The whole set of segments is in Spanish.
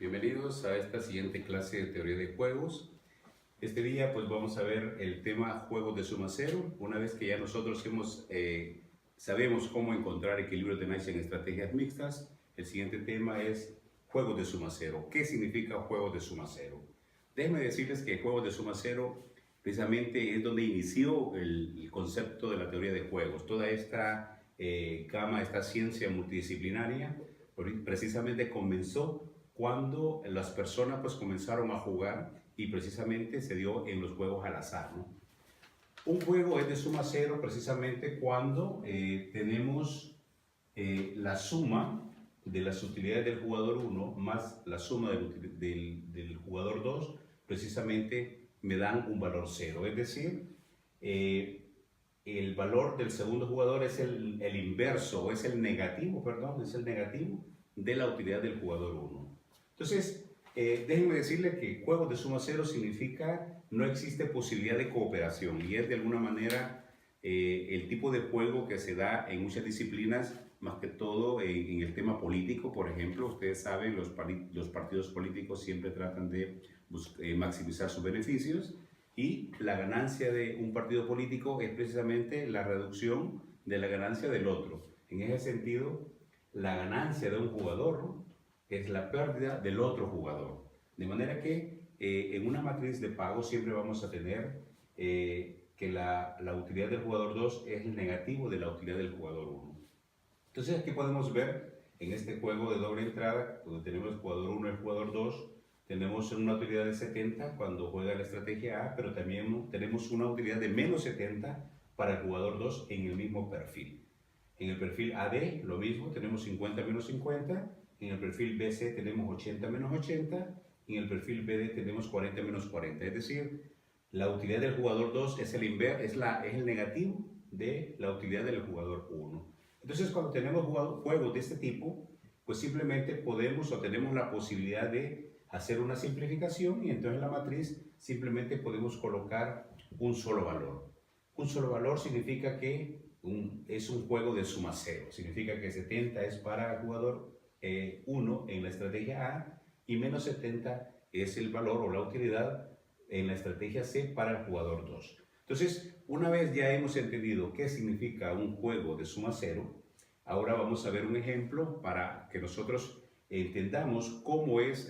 Bienvenidos a esta siguiente clase de teoría de juegos. Este día pues vamos a ver el tema juegos de suma cero. Una vez que ya nosotros sabemos cómo encontrar equilibrio de Nash en estrategias mixtas, el siguiente tema es juegos de suma cero. ¿Qué significa juegos de suma cero? Déjenme decirles que juegos de suma cero precisamente es donde inició el concepto de la teoría de juegos. Toda esta gama, esta ciencia multidisciplinaria, precisamente comenzó cuando las personas pues comenzaron a jugar y precisamente se dio en los juegos al azar, ¿no? Un juego es de suma cero precisamente cuando tenemos la suma de las utilidades del jugador 1 más la suma del jugador 2, precisamente me dan un valor cero. Es decir, el valor del segundo jugador es el inverso, o es el negativo, perdón, es el negativo de la utilidad del jugador 1. Entonces, déjenme decirle que juegos de suma cero significa no existe posibilidad de cooperación y es de alguna manera el tipo de juego que se da en muchas disciplinas, más que todo en el tema político. Por ejemplo, ustedes saben, los partidos políticos siempre tratan de maximizar sus beneficios y la ganancia de un partido político es precisamente la reducción de la ganancia del otro. En ese sentido, la ganancia de un jugador, ¿no?, es la pérdida del otro jugador. De manera que en una matriz de pago siempre vamos a tener que la utilidad del jugador 2 es el negativo de la utilidad del jugador 1. Entonces aquí podemos ver en este juego de doble entrada, donde tenemos el jugador 1 y el jugador 2, tenemos una utilidad de 70 cuando juega la estrategia A, pero también tenemos una utilidad de menos 70 para el jugador 2 en el mismo perfil. En el perfil AD lo mismo, tenemos 50 menos 50, en el perfil BC tenemos 80 menos 80, y en el perfil BD tenemos 40 menos 40. Es decir, la utilidad del jugador 2 es el negativo de la utilidad del jugador 1. Entonces, cuando tenemos juegos de este tipo, pues simplemente podemos o tenemos la posibilidad de hacer una simplificación y entonces en la matriz simplemente podemos colocar un solo valor. Un solo valor significa que es un juego de suma cero. Significa que 70 es para el jugador 1 en la estrategia A y menos 70 es el valor o la utilidad en la estrategia C para el jugador 2. Entonces, una vez ya hemos entendido qué significa un juego de suma cero, ahora vamos a ver un ejemplo para que nosotros entendamos cómo es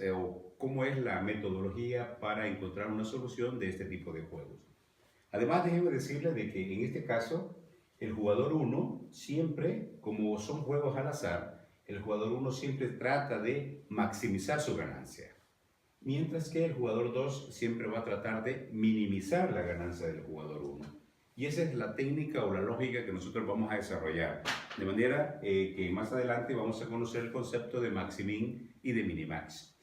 la metodología para encontrar una solución de este tipo de juegos. Además, déjenme decirles de que en este caso, el jugador 1 siempre, como son juegos al azar, el jugador 1 siempre trata de maximizar su ganancia, mientras que el jugador 2 siempre va a tratar de minimizar la ganancia del jugador 1. Y esa es la técnica o la lógica que nosotros vamos a desarrollar, de manera que más adelante vamos a conocer el concepto de maximin y de minimax.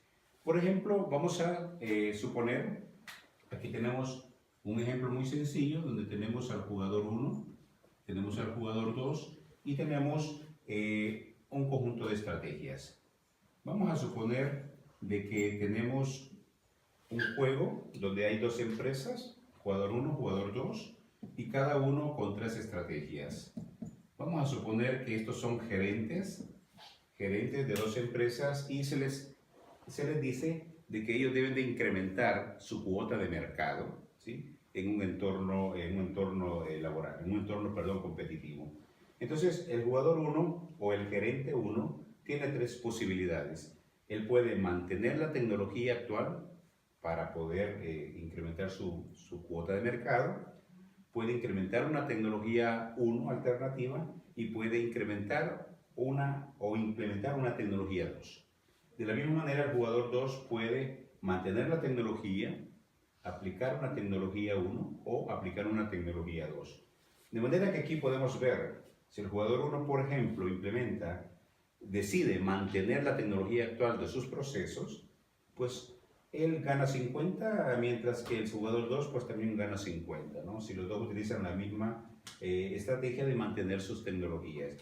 Por ejemplo, vamos a suponer, aquí tenemos un ejemplo muy sencillo donde tenemos al jugador 1, tenemos al jugador 2 y tenemos un conjunto de estrategias. Vamos a suponer de que tenemos un juego donde hay dos empresas, jugador 1, jugador 2, y cada uno con 3 estrategias. Vamos a suponer que estos son gerentes de 2 empresas y se les dice de que ellos deben de incrementar su cuota de mercado, ¿sí?, en un entorno laboral, en un entorno, perdón, competitivo. Entonces, el jugador 1 o el gerente 1 tiene 3 posibilidades. Él puede mantener la tecnología actual para poder incrementar su cuota de mercado, puede incrementar una tecnología 1 alternativa y puede incrementar implementar una tecnología 2. De la misma manera, el jugador 2 puede mantener la tecnología, aplicar una tecnología 1 o aplicar una tecnología 2. De manera que aquí podemos ver, si el jugador 1, por ejemplo, decide mantener la tecnología actual de sus procesos, pues él gana 50, mientras que el jugador 2 pues también gana 50, ¿no?, si los dos utilizan la misma estrategia de mantener sus tecnologías.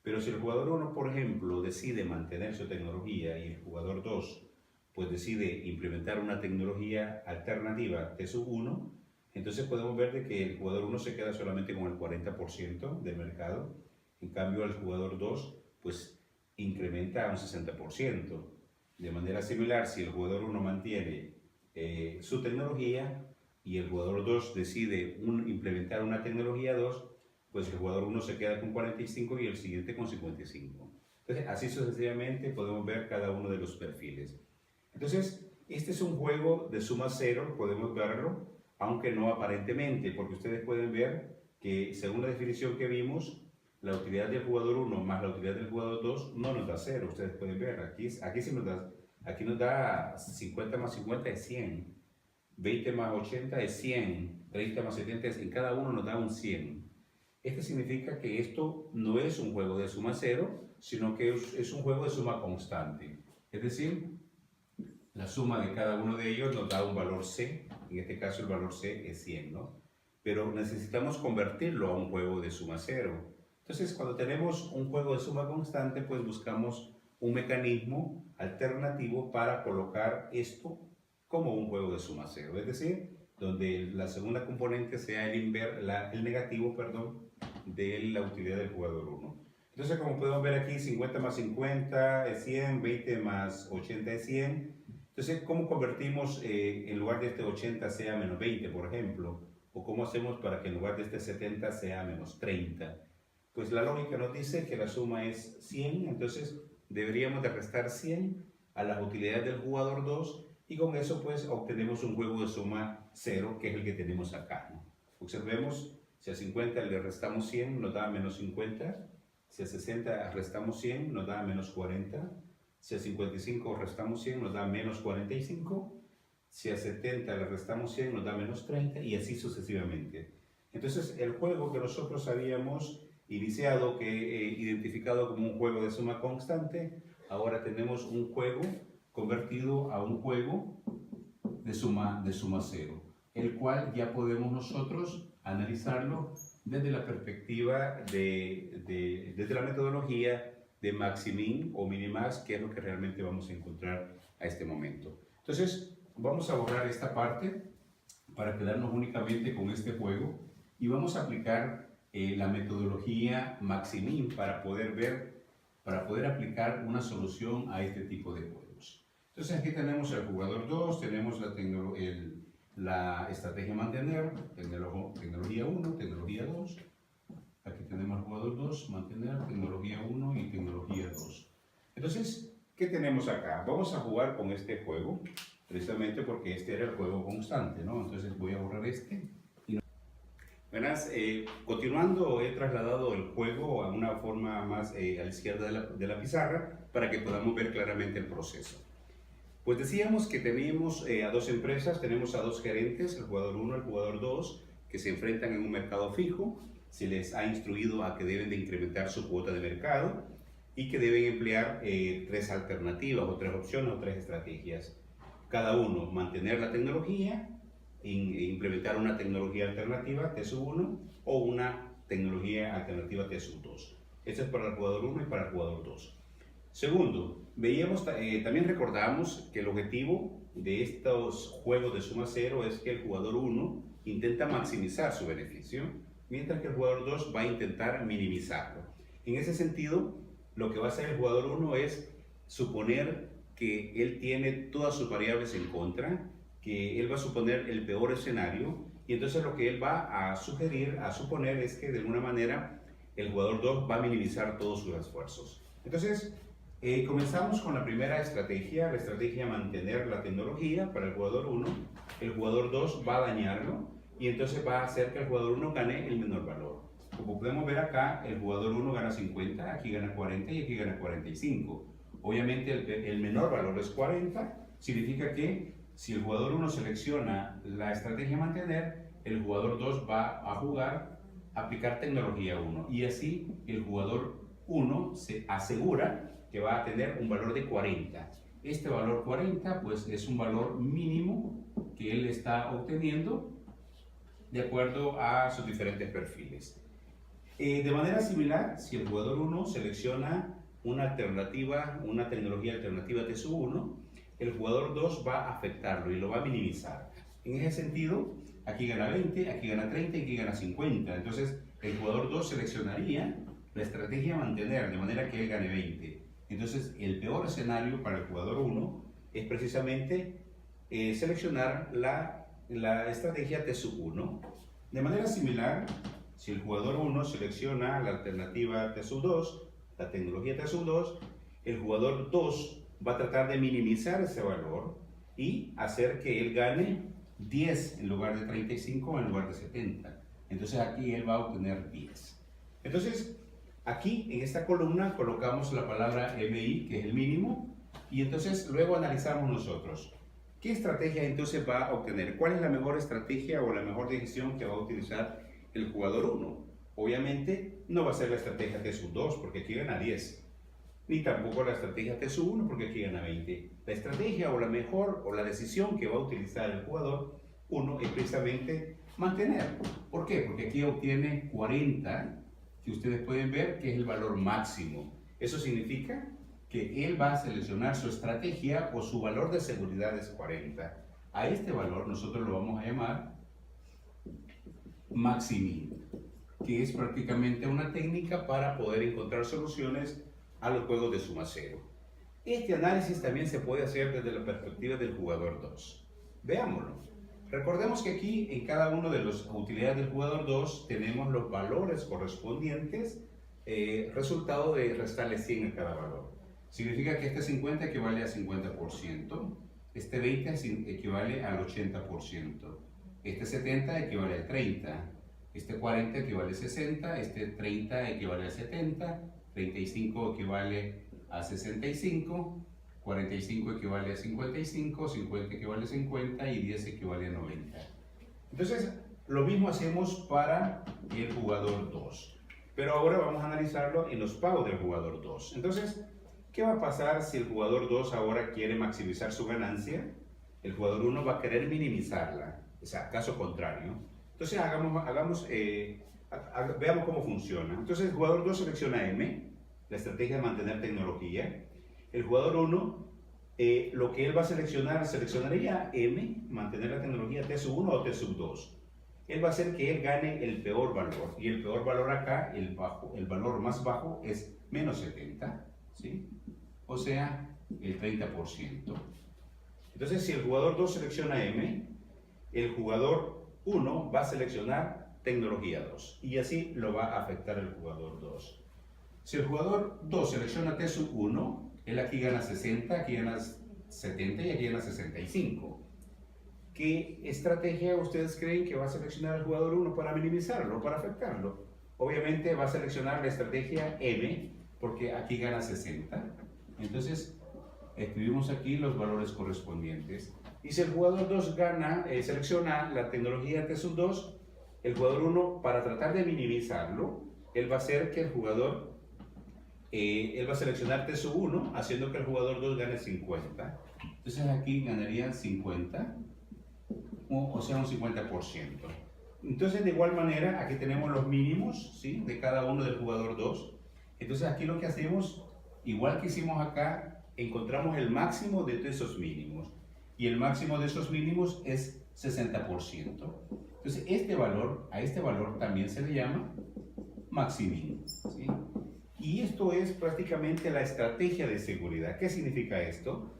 Pero si el jugador 1, por ejemplo, decide mantener su tecnología y el jugador 2 pues decide implementar una tecnología alternativa de su 1, entonces podemos ver de que el jugador 1 se queda solamente con el 40% del mercado. En cambio, el jugador 2 pues incrementa a un 60%. De manera similar, si el jugador 1 mantiene su tecnología y el jugador 2 decide implementar una tecnología 2, pues el jugador 1 se queda con 45 y el siguiente con 55. Entonces, así sucesivamente podemos ver cada uno de los perfiles. Entonces, este es un juego de suma cero, podemos verlo, aunque no aparentemente, porque ustedes pueden ver que según la definición que vimos, la utilidad del jugador 1 más la utilidad del jugador 2 no nos da 0. Ustedes pueden ver, aquí sí nos da 50 más 50 es 100, 20 más 80 es 100, 30 más 70 es, en cada uno nos da un 100. Esto significa que esto no es un juego de suma cero, sino que es un juego de suma constante. Es decir, la suma de cada uno de ellos nos da un valor C, en este caso el valor C es 100, ¿no? Pero necesitamos convertirlo a un juego de suma cero. Entonces, cuando tenemos un juego de suma constante, pues buscamos un mecanismo alternativo para colocar esto como un juego de suma cero, es decir, donde la segunda componente sea el negativo, de la utilidad del jugador 1. Entonces, como podemos ver aquí, 50 más 50 es 100, 20 más 80 es 100. Entonces, ¿cómo convertimos en lugar de este 80 sea menos 20, por ejemplo? ¿O cómo hacemos para que en lugar de este 70 sea menos 30? Pues la lógica nos dice que la suma es 100, entonces deberíamos de restar 100 a las utilidades del jugador 2 y con eso pues obtenemos un juego de suma 0, que es el que tenemos acá, ¿no? Observemos, si a 50 le restamos 100 nos da menos 50, si a 60 restamos 100 nos da menos 40, si a 55 restamos 100 nos da menos 45, si a 70 le restamos 100 nos da menos 30 y así sucesivamente. Entonces el juego que nosotros habíamos iniciado, identificado como un juego de suma constante, ahora tenemos un juego convertido a un juego de suma cero, el cual ya podemos nosotros analizarlo desde la perspectiva desde la metodología de Maximin o Minimax, que es lo que realmente vamos a encontrar a este momento. Entonces, vamos a borrar esta parte para quedarnos únicamente con este juego y vamos a aplicar la metodología Maximin para poder aplicar una solución a este tipo de juegos. Entonces aquí tenemos al jugador 2, tenemos la estrategia mantener, tecnología 1, tecnología 2. Aquí tenemos al jugador 2, mantener, tecnología 1 y tecnología 2. Entonces, ¿qué tenemos acá? Vamos a jugar con este juego, precisamente porque este era el juego constante, ¿no? Entonces voy a borrar este. Buenas, continuando, he trasladado el juego a una forma más a la izquierda de la pizarra para que podamos ver claramente el proceso. Pues decíamos que teníamos a dos empresas, tenemos a dos gerentes, el jugador 1 y el jugador 2, que se enfrentan en un mercado fijo. Se les ha instruido a que deben de incrementar su cuota de mercado y que deben emplear tres alternativas o tres opciones o tres estrategias. Cada uno mantener la tecnología, implementar una tecnología alternativa T1 o una tecnología alternativa T2. Esto es para el jugador 1 y para el jugador 2. Segundo, también recordamos que el objetivo de estos juegos de suma cero es que el jugador 1 intenta maximizar su beneficio, mientras que el jugador 2 va a intentar minimizarlo. En ese sentido, lo que va a hacer el jugador 1 es suponer que él tiene todas sus variables en contra, que él va a suponer el peor escenario, y entonces lo que él va a suponer es que de alguna manera el jugador 2 va a minimizar todos sus esfuerzos. Entonces, comenzamos con la primera estrategia, la estrategia mantener la tecnología para el jugador 1. El jugador 2 va a dañarlo y entonces va a hacer que el jugador 1 gane el menor valor. Como podemos ver acá, el jugador 1 gana 50, aquí gana 40 y aquí gana 45. Obviamente el menor valor es 40, significa que si el jugador 1 selecciona la estrategia mantener, el jugador 2 va a aplicar tecnología 1 y así el jugador 1 se asegura que va a tener un valor de 40. Este valor 40 pues es un valor mínimo que él está obteniendo de acuerdo a sus diferentes perfiles. De manera similar, si el jugador 1 selecciona una tecnología alternativa T1, el jugador 2 va a afectarlo y lo va a minimizar. En ese sentido, aquí gana 20, aquí gana 30 y aquí gana 50. Entonces, el jugador 2 seleccionaría la estrategia mantener, de manera que él gane 20. Entonces, el peor escenario para el jugador 1 es precisamente seleccionar la estrategia T1. De manera similar, si el jugador 1 selecciona la alternativa T2, la tecnología T2, el jugador 2 va a tratar de minimizar ese valor y hacer que él gane 10 en lugar de 35 o en lugar de 70. Entonces aquí él va a obtener 10. Entonces, aquí en esta columna colocamos la palabra MI, que es el mínimo, y entonces luego analizamos nosotros. ¿Qué estrategia entonces va a obtener? ¿Cuál es la mejor estrategia o la mejor decisión que va a utilizar el jugador 1? Obviamente no va a ser la estrategia T2 porque aquí gana 10, ni tampoco la estrategia T1 porque aquí gana 20. La estrategia o la mejor o la decisión que va a utilizar el jugador 1 es precisamente mantener. ¿Por qué? Porque aquí obtiene 40, que ustedes pueden ver que es el valor máximo. Eso significa que él va a seleccionar su estrategia o su valor de seguridad es 40. A este valor nosotros lo vamos a llamar Maximin, que es prácticamente una técnica para poder encontrar soluciones a los juegos de suma cero. Este análisis también se puede hacer desde la perspectiva del jugador 2. Veámoslo. Recordemos que aquí en cada una de las utilidades del jugador 2 tenemos los valores correspondientes, resultado de restarle 100 a cada valor. Significa que este 50 equivale a 50%, este 20 equivale al 80%, este 70 equivale al 30%, este 40 equivale a 60%, este 30 equivale a 70%, 35 equivale a 65%, 45 equivale a 55, 50 equivale a 50 y 10 equivale a 90. Entonces, lo mismo hacemos para el jugador 2. Pero ahora vamos a analizarlo en los pagos del jugador 2. Entonces, ¿qué va a pasar si el jugador 2 ahora quiere maximizar su ganancia? El jugador 1 va a querer minimizarla, o sea, caso contrario. Entonces, veamos cómo funciona. Entonces, el jugador 2 selecciona M, la estrategia de mantener tecnología. El jugador 1, lo que él va a seleccionaría M, mantener la tecnología T1 o T2. Él va a hacer que él gane el peor valor. Y el peor valor acá, el valor más bajo es menos 70, ¿sí? O sea, el 30%. Entonces, si el jugador 2 selecciona M, el jugador 1 va a seleccionar tecnología 2. Y así lo va a afectar el jugador 2. Si el jugador 2 selecciona T1, él aquí gana 60, aquí gana 70 y aquí gana 65. ¿Qué estrategia ustedes creen que va a seleccionar el jugador 1 para minimizarlo, para afectarlo? Obviamente va a seleccionar la estrategia M, porque aquí gana 60. Entonces, escribimos aquí los valores correspondientes. Y si el jugador 2 selecciona la tecnología T2, el jugador 1, para tratar de minimizarlo, él va a hacer que el jugador él va a seleccionar T1, haciendo que el jugador 2 gane 50. Entonces aquí ganaría 50, o sea un 50%. Entonces de igual manera, aquí tenemos los mínimos, ¿sí?, de cada uno del jugador 2. Entonces aquí lo que hacemos, igual que hicimos acá, encontramos el máximo de esos mínimos. Y el máximo de esos mínimos es 60%. Entonces a este valor también se le llama Maximin, ¿sí? Y esto es prácticamente la estrategia de seguridad. ¿Qué significa esto?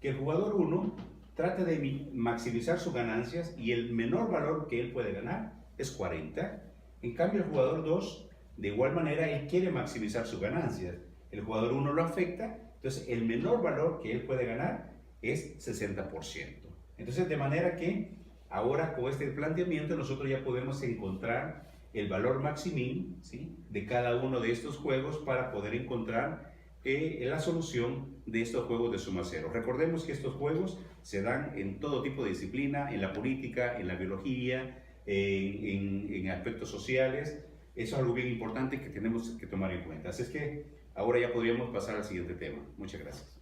Que el jugador 1 trata de maximizar sus ganancias y el menor valor que él puede ganar es 40. En cambio, el jugador 2, de igual manera, él quiere maximizar sus ganancias. El jugador 1 lo afecta, entonces el menor valor que él puede ganar es 60%. Entonces, de manera que ahora con este planteamiento nosotros ya podemos encontrar el valor Maximin, ¿sí?, de cada uno de estos juegos para poder encontrar la solución de estos juegos de suma cero. Recordemos que estos juegos se dan en todo tipo de disciplina, en la política, en la biología, en aspectos sociales. Eso es algo bien importante que tenemos que tomar en cuenta. Así es que ahora ya podríamos pasar al siguiente tema. Muchas gracias.